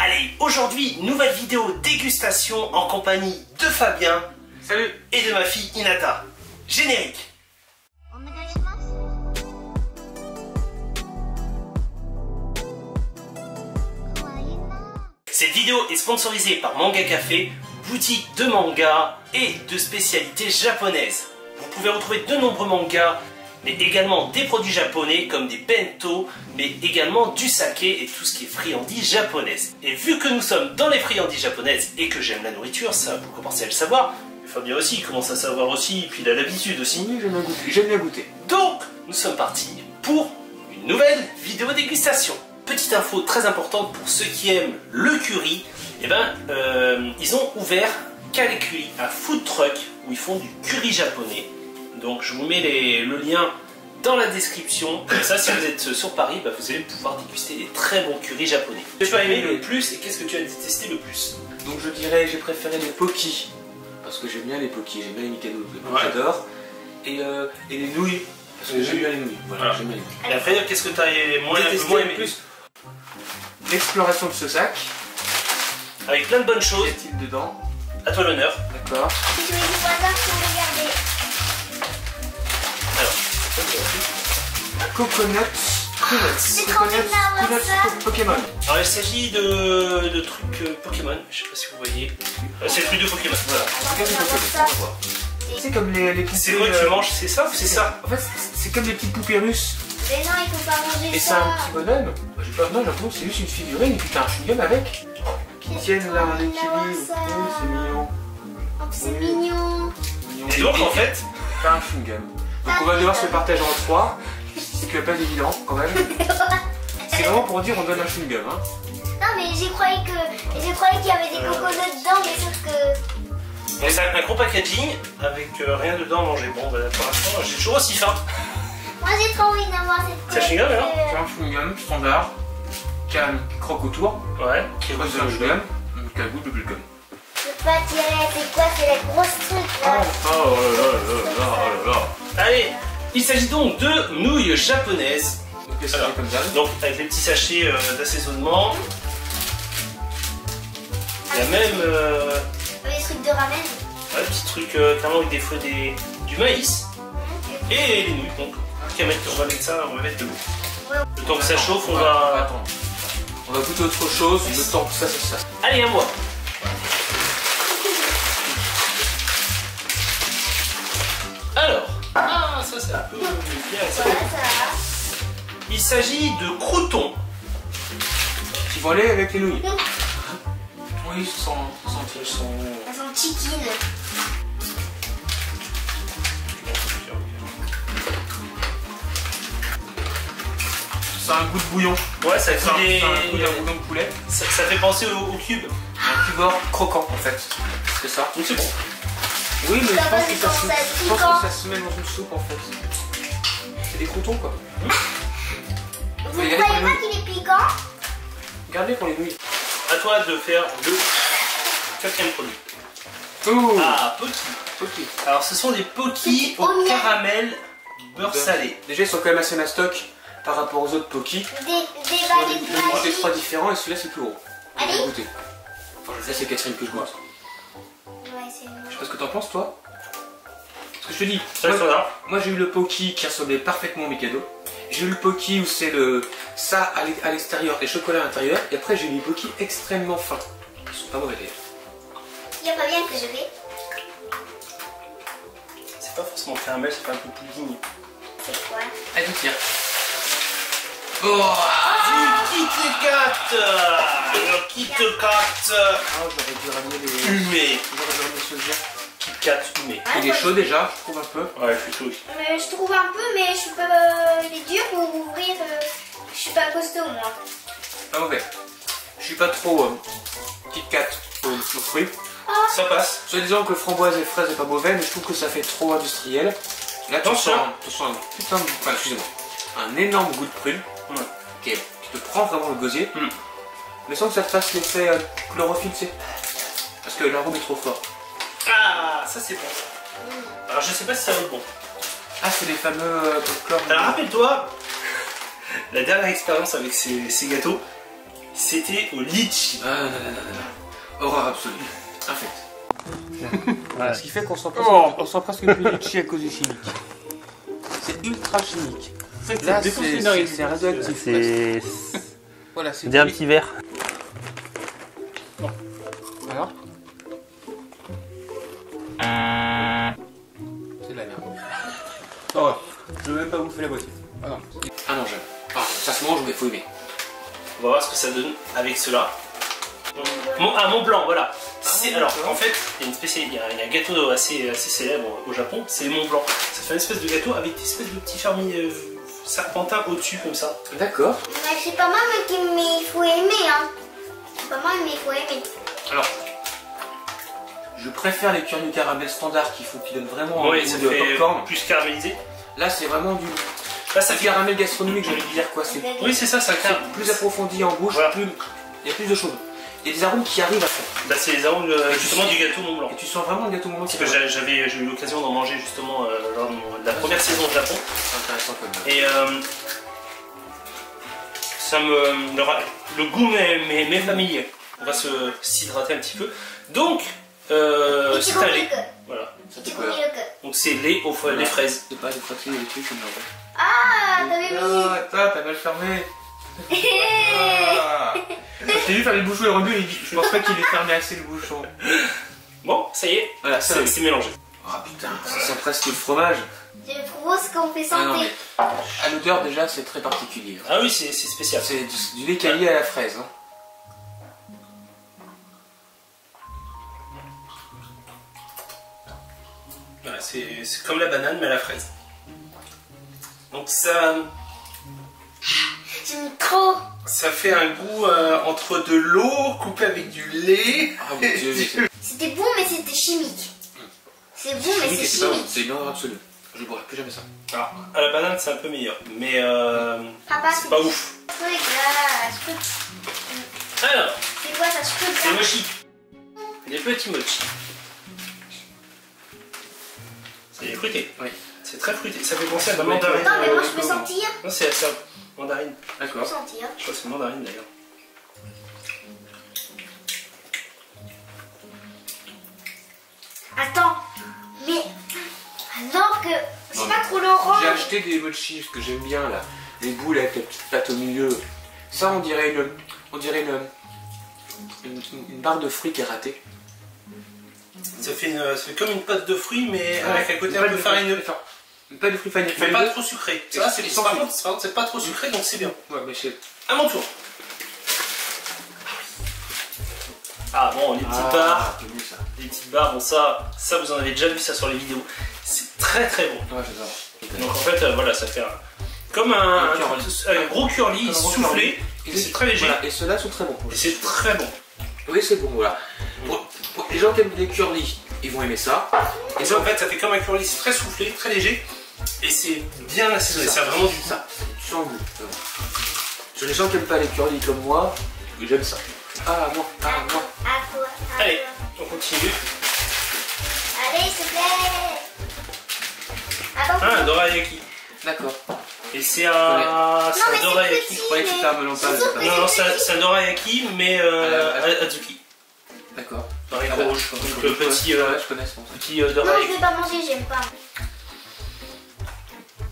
Allez, aujourd'hui, nouvelle vidéo dégustation en compagnie de Fabien. Salut. Et de ma fille Hinata. Générique. Cette vidéo est sponsorisée par Manga Café, boutique de manga et de spécialités japonaises. Vous pouvez retrouver de nombreux mangas, mais également des produits japonais comme des bento, mais également du saké et tout ce qui est friandises japonaises. Et vu que nous sommes dans les friandises japonaises et que j'aime la nourriture, ça vous commencez à le savoir, mais Fabien aussi, il commence à savoir aussi, et puis il a l'habitude aussi. Oui, j'aime bien goûter. Donc, nous sommes partis pour une nouvelle vidéo dégustation. Petite info très importante pour ceux qui aiment le curry, ils ont ouvert Kale Curry, un food truck où ils font du curry japonais. Donc je vous mets le lien dans la description. Comme ça, si vous êtes sur Paris, vous allez pouvoir déguster des très bons currys japonais. Qu'est-ce que tu as aimé le plus et qu'est-ce que tu as détesté le plus? Donc je dirais j'ai préféré les poki, parce que j'aime bien les poki, j'aime bien les mikado, j'adore. Et les nouilles, parce que j'aime bien les nouilles. Voilà, j'aime bien les nouilles. Et après, qu'est-ce que tu as moins aimé plus? L'exploration de ce sac. Avec plein de bonnes choses. Qu'y a-t-il dedans? À toi l'honneur. D'accord. Je vais du hasard pour regarder. Alors, Coconut. C'est trop bien d'avoir ça. Pokémon. Alors il s'agit de trucs Pokémon, je sais pas si vous voyez. C'est le truc de Pokémon. Voilà. C'est comme les poupées. C'est vrai que tu manges, c'est ça ou c'est ça? En fait, c'est comme les petites poupées russes. Mais non, il faut pas manger Et c'est ça. un petit bonhomme. Non, j'avoue, c'est juste une figurine et puis t'as un chewing-gum avec. Qui tiennent là en équilibre. Oui, c'est mignon. Oh, c'est mignon. Et donc en fait, T'as un chewing-gum. Donc on va devoir se partager en 3. Ce qui va pas être évident quand même. C'est vraiment pour dire on donne un chewing-gum. Hein. Non, mais j'ai croyé qu'il y avait des coconuts dedans, mais sauf que. c'est un gros packaging avec rien dedans à manger. Bon, pour l'instant, j'ai toujours aussi faim. Moi j'ai trop envie d'avoir cette. C'est un chewing-gum alors? C'est un chewing-gum standard. Qui a un croque autour. Ouais. Qui reste un chewing-gum. Qui a le goût de bubblegum. Je peux pas tirer, c'est quoi? C'est la grosse truc là. Oh là là. Allez, il s'agit donc de nouilles japonaises. Donc c'est comme ça. Donc avec les petits sachets d'assaisonnement. Il y a même Les trucs de ramen. un petit truc carrément avec des feux du maïs. Et les nouilles. Donc on va mettre ça, on va mettre de l'eau. Le temps que ça chauffe, on va. Attends. On va goûter autre chose, le temps que ça. Allez, à moi. Alors, ça c'est un peu bien. Ça. Voilà, ça va. Il s'agit de croûtons. Qui vont aller avec les nouilles. Oui, sans. Elles sont chiquines. C'est un goût de bouillon. Ouais, ça C'est fait un goût d'un bouillon de poulet. Ça fait penser au cube. Un cubord croquant en fait. C'est ça. Donc c'est bon. Oui, mais Ça je va, pense que c'est ça quand se, ça je pique, pense hein. que ça se met dans une soupe en fait. C'est des croutons quoi. Vous Mais croyez regardez pas pour qu'il est piquant? Regardez pour les nouilles. À toi de faire le quatrième produit. Ouh. Ah, Poki. Ok. Alors ce sont des Poki au Oignon. caramel beurre salé. Déjà ils sont quand même assez mastoc par rapport aux autres Poki. Des Ils balais ont des magiques. trois différents et celui-là c'est plus gros. On va Allez. goûter. Enfin, là c'est Catherine que je goûte. Ouais, c'est Je sais pas ce que t'en penses toi. Parce que je te dis, Ça reste là. moi j'ai eu le Poki qui ressemblait parfaitement au Mikado. J'ai eu le Poki où c'est ça à l'extérieur et chocolat à l'intérieur. Et après j'ai eu les Poki extrêmement fins. Ils sont pas mauvais d'ailleurs. Il y a pas bien que je vais. C'est pas forcément caramel, c'est pas un peu pudding. C'est quoi? Allez tiens. Oh, Du Kit Kat. Le Kit Kat j'aurais dû ramener les. humé. J'aurais dû ramener ceux-là. Kit Kat humé. Il est chaud déjà, je trouve un peu. Ouais, je suis chaud aussi. Mais je trouve un peu, mais je suis pas. Il est dur pour ouvrir. Je suis pas costaud moi. Pas mauvais. Je suis pas trop Kit Kat aux fruits. Ça passe. Soit disant que framboise et fraise est pas mauvais, mais je trouve que ça fait trop industriel. Là, attention, un putain de. Enfin, excusez-moi. Un énorme goût de prune. Ouais. Qui te prend vraiment le gosier. Mais sans que ça te fasse l'effet chlorophylle, tu sais. Parce que l'arôme est trop fort. Ah, ça c'est bon ça. Alors je sais pas si ça va être bon. Ah, c'est les fameux popcorn. Alors rappelle-toi, la dernière expérience avec ces gâteaux, C'était au litchi. Ah non, non, non, non. Horreur absolue. Infect. Voilà. Ce qui fait qu'on sent presque plus litchi à cause du chimique. C'est ultra chimique. Là, c'est radioactif. C'est. Voilà, c'est Dis un petit verre. Alors c'est de la merde. Oh, je veux même pas bouffer la moitié. Ah non. Ah non, j'aime. Ah, ça se mange, mais faut aimer. On va voir ce que ça donne avec cela. Mont Blanc, voilà. Alors, en fait, il y a un gâteau assez célèbre au Japon, c'est le Mont Blanc. Ça fait une espèce de gâteau avec des espèces de petits fermiers serpentins au-dessus, comme ça. D'accord. Mais c'est pas mal, mais il faut aimer, hein. C'est pas mal, mais il faut aimer. Alors, je préfère les cœurs du caramel standard qui donnent vraiment Oui, un ça goût de fait popcorn. plus caramélisé. Là, c'est vraiment du Là, ça fait... caramel gastronomique, j'ai envie de dire quoi. C'est Oui, c'est ça, plus approfondi en bouche, voilà. il y a plus de choses. Il y a des arômes qui arrivent à faire. Bah, c'est les arômes justement du gâteau Mont Blanc. Et tu sens vraiment le gâteau Mont Blanc. Parce que j'ai eu l'occasion d'en manger justement lors de la première saison au Japon. C'est intéressant comme ça. Et ça le goût m'est familier. On va s'hydrater un petit peu. Donc, c'est un lait. Voilà. Ça fait Tu quoi connais le cœur. Donc c'est lait aux les fraises. C'est pas des frottis, des trucs comme ça. Ah, t'avais mis. Non, attends, t'as mal fermé. Ah. J'ai vu faire les bouchons et rebut, je pense pas qu'il ait fermé assez le bouchon. Bon, ça y est, Voilà, ça c'est mélangé. Oh putain, ça sent presque le fromage. C'est trop ce qu'on fait Ah non, santé. mais à l'odeur déjà, c'est très particulier. Ah oui, c'est spécial. C'est du lait caillé à la fraise. Hein. Ouais, c'est comme la banane mais à la fraise. Donc ça J'aime trop. fait un goût entre de l'eau coupée avec du lait. Ah mon dieu, mais C'était bon, mais c'était chimique. C'est bon, mais c'est c'est pas bon, chimique. c'est une horreur absolue. Je ne boirai plus jamais ça. Alors, à la banane c'est un peu meilleur, mais Papa, c'est pas ouf. truc là, ce truc. Alors, C'est quoi ça, ce truc c'est là? mochi. Des petits mochi. C'est fruité. Oui. C'est très fruité. Ça fait penser à la mandarine. Non, mais moi je peux sentir. Non, c'est ça. Mandarine. Je peux D'accord. sentir. Je crois que c'est mandarine d'ailleurs. Attends, mais alors que c'est Non, pas mais trop l'orange. J'ai acheté des mochi, ce que j'aime bien là. Les boules avec la petite pâte au milieu. Ça, on dirait une barre de fruits qui est ratée. Ça fait comme une pâte de fruits, mais avec un côté un peu farineux. Une pâte de fruits farineux. Mais pas trop sucré. Ça, c'est sans par fruits. contre, c'est pas trop sucré, donc c'est bien. Ouais, mais c'est... À mon tour. Ah bon, les petites barres. c'est mieux ça. Les petites barres, bon ça vous en avez déjà vu ça sur les vidéos. C'est très très bon. Ouais, j'adore. Donc en fait, voilà, ça fait comme un gros curly soufflé. Et c'est très léger. Voilà, et ceux-là sont très bons. Et c'est très bon. Oui, c'est bon, voilà. Pour les gens qui aiment les curly, ils vont aimer ça. Et ça, en fait, ça fait comme un curly, c'est très soufflé, très léger. Et c'est bien assaisonné. C'est vraiment du ça. Tu sens le goût. Sur les gens qui n'aiment pas les curly comme moi, j'aime ça. Ah, moi. À toi. À Allez, toi. on continue. Allez, s'il te plaît. Attends. Ah, un dorayaki. D'accord. Et c'est Non, un mais dorayaki. c'est Je croyais que c'était un melon pâle. C'est Non, c'est un dorayaki, mais azuki. D'accord. Haricot rouge. Donc le petit, ouais, je connais ce concept. petit Non, je dorayaki. vais pas manger, j'aime pas.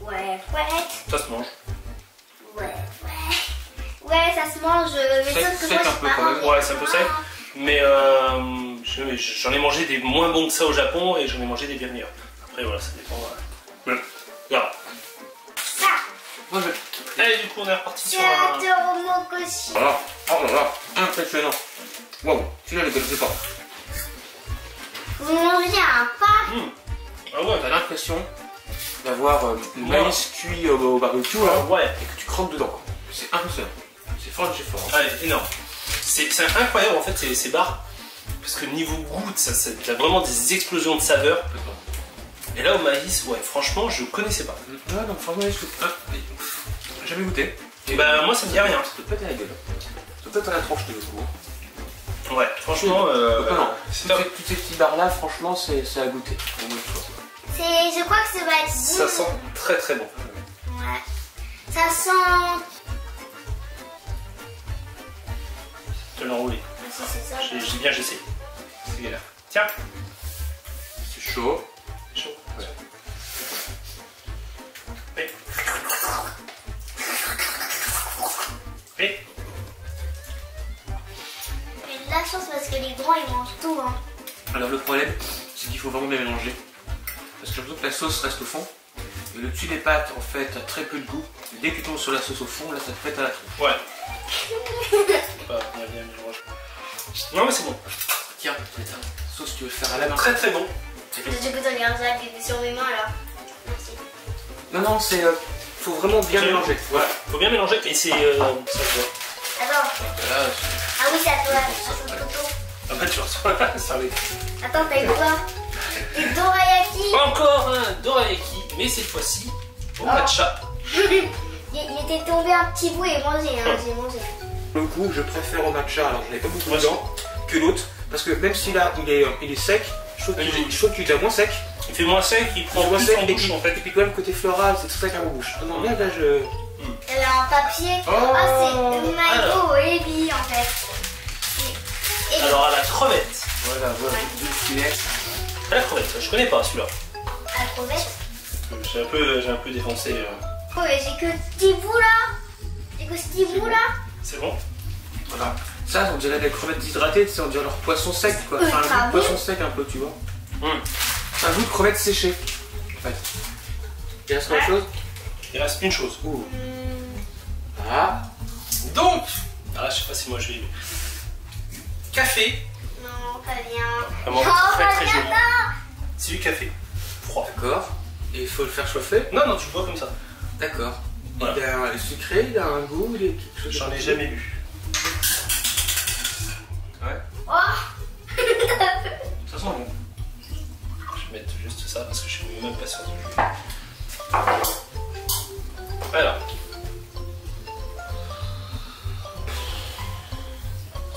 Ouais. Ça se mange. Ouais, ça se mange, mais Sec- sauf que sec moi un j'ai peu pas quand même. mangé. Ouais, c'est un peu sec. Mais j'en ai mangé des moins bons que ça au Japon et j'en ai mangé des bien meilleurs. Après, voilà, ça dépend. Voilà. Ça, Moi, je... Allez, du coup, on est reparti c'est sur un un. Toromokoshi. Voilà. Oh là là. Impressionnant. Waouh. Celui-là, je ne connaissais pas. Vous mangez un pas. Ah ouais, T'as l'impression d'avoir le Ouais. maïs cuit au barbecue là, ouais. et que tu croques dedans. Quoi. C'est impressionnant. C'est fort de chez fort. Hein. Allez, énorme. C'est incroyable en fait ces bars. Parce que niveau goût, t'as vraiment des explosions de saveurs. Et là au maïs, ouais, franchement, je connaissais pas. Ouais, donc franchement, j'ai jamais goûté. Et bah, moi ça me dit rien. Ça peut péter la gueule. Ça peut être à la tranche de coup. Ouais, franchement, Non, c'est top. toutes ces petites barres là, franchement, c'est à goûter. Au moins une fois. Je crois que ça va être Ça bon. sent très très bon. Ouais. Ça sent. peux l'enrouler. Ah, si, c'est ça. J'ai bien, je sais. C'est galère. Tiens. C'est chaud. Chaud. Oui. Oui. J'ai de la chance parce que les grands ils mangent tout. Hein. Alors le problème, c'est qu'il faut vraiment bien mélanger. Parce que j'ai l'impression que la sauce reste au fond. Et le dessus des pâtes, en fait, a très peu de goût. Et dès que tu tombes sur la sauce au fond, là, ça te pète à la trompe. Ouais. Pas bien mélanger. Non mais c'est bon. Tiens, c'est ça. Sauce, tu veux le faire à la main. Très très bon. Je peux te regarder ça qui était sur mes mains là. Merci. Non, c'est... faut vraiment bien mélanger. Ouais. Faut bien mélanger et c'est... ça se voit. Attends. Là, Ah oui, c'est à toi. À ton photo. Ah bah tu reçois ça avec. Attends, t'as eu quoi? Des dorayaki. Encore un dorayaki, mais cette fois-ci au matcha. Il était tombé un petit bout et mangé, hein, j'ai mangé. le coup, je préfère au matcha, alors je n'avais pas beaucoup dedans, que l'autre. Parce que même si là, il est sec, je trouve qu'il est déjà moins sec. Il fait moins sec, il prend plus en bouche en fait. Et puis quand même côté floral, c'est très sec en bouche. Non, là, je... Elle a un papier. Oh. Ah, c'est mango ebi en fait. Et Alors à la crevette. Voilà, deux filets. À la crevette, je connais pas celui-là. à la crevette. J'ai un peu défoncé. Oh, mais j'ai que ce petit bout là. J'ai que ce petit bout là. C'est bon? Voilà. Ça, on dirait des crevettes déshydratées, on dirait leur poisson sec, quoi. Enfin, un goût de poisson sec un peu, tu vois. C'est un goût de crevettes séchées, en fait. Il reste quelque chose? Il reste une chose. Ah. Donc, je sais pas si moi je vais... Café. Non, pas bien. Vraiment Oh, très pas très bien, joli. non. C'est du café. Froid. D'accord. Et il faut le faire chauffer? Non, non, tu le bois comme ça. D'accord. Voilà. Il est sucré, il a un goût, il est quelque chose. J'en ai jamais bu. Ouais. Oh. Ça sent bon. Je vais mettre juste ça parce que je suis même pas sûr du jus. Voilà.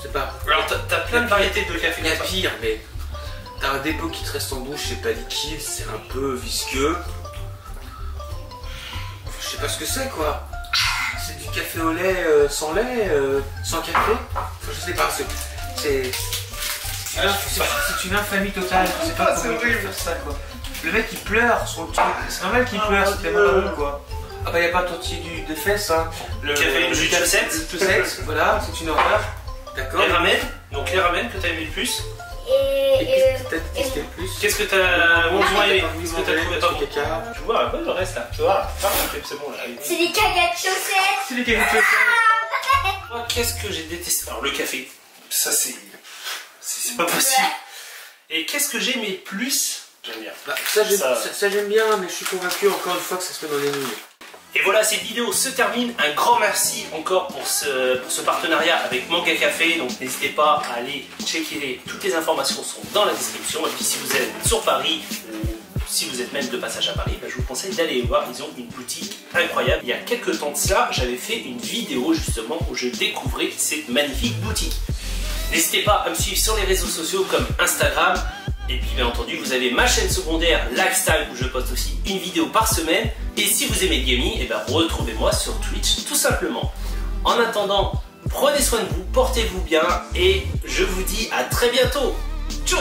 C'est pas. Alors t'as plein de variétés de café. Il y a pire, mais t'as un dépôt qui te reste en bouche, c'est pas liquide, c'est un peu visqueux. Je sais pas ce que c'est quoi. C'est du café au lait sans lait, sans café. Enfin, je sais pas, c'est une infamie totale. Je sais pas comment ils peuvent faire ça quoi. Le mec il pleure sur le truc. C'est normal qu'il pleure, c'est tellement bon quoi. Ah bah y a pas de tortille de fesses hein. Le café, le jus de chaussette. Voilà, c'est une horreur. D'accord. Les ramen, donc les ramen que t'as aimé le plus. Et qu'est-ce qu'il y a de plus? Qu'est-ce que t'as moins aimé? Qu'est-ce que t'as trouvé pas bon? Caca. Tu vois un peu le reste là. Tu vois, c'est bon là. C'est des cagas de chaussettes. C'est les caca de chaussettes. Moi, qu'est-ce que j'ai détesté? Alors le café, ça c'est pas possible. Et qu'est-ce que j'ai aimé le plus? J'aime bien. Bah, ça j'aime bien, mais je suis convaincu encore une fois que ça se met dans les nouilles. Et voilà, cette vidéo se termine. Un grand merci encore pour ce partenariat avec Manga Café. Donc n'hésitez pas à aller checker toutes les informations sont dans la description. Et puis si vous êtes sur Paris ou si vous êtes même de passage à Paris, je vous conseille d'aller les voir. Ils ont une boutique incroyable. Il y a quelques temps de cela, j'avais fait une vidéo justement où je découvrais cette magnifique boutique. N'hésitez pas à me suivre sur les réseaux sociaux comme Instagram. Et puis bien entendu, vous avez ma chaîne secondaire Lifestyle où je poste aussi une vidéo par semaine. Et si vous aimez le gaming, retrouvez-moi sur Twitch tout simplement. En attendant, prenez soin de vous, portez-vous bien et je vous dis à très bientôt. Ciao.